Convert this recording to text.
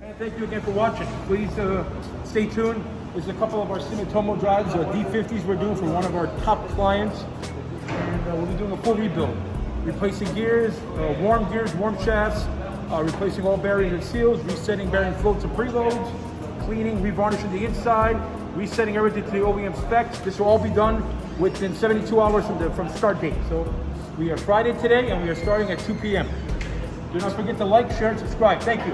And thank you again for watching. Please stay tuned. There's a couple of our Sumitomo drives, D50s we're doing for one of our top clients. And we'll be doing a full rebuild. Replacing gears, warm shafts, replacing all bearings and seals, resetting bearing floats and preloads, cleaning, revarnishing the inside, resetting everything to the OEM specs. This will all be done within 72 hours from start date. So we are Friday today and we are starting at 2 p.m. Do not forget to like, share, and subscribe. Thank you.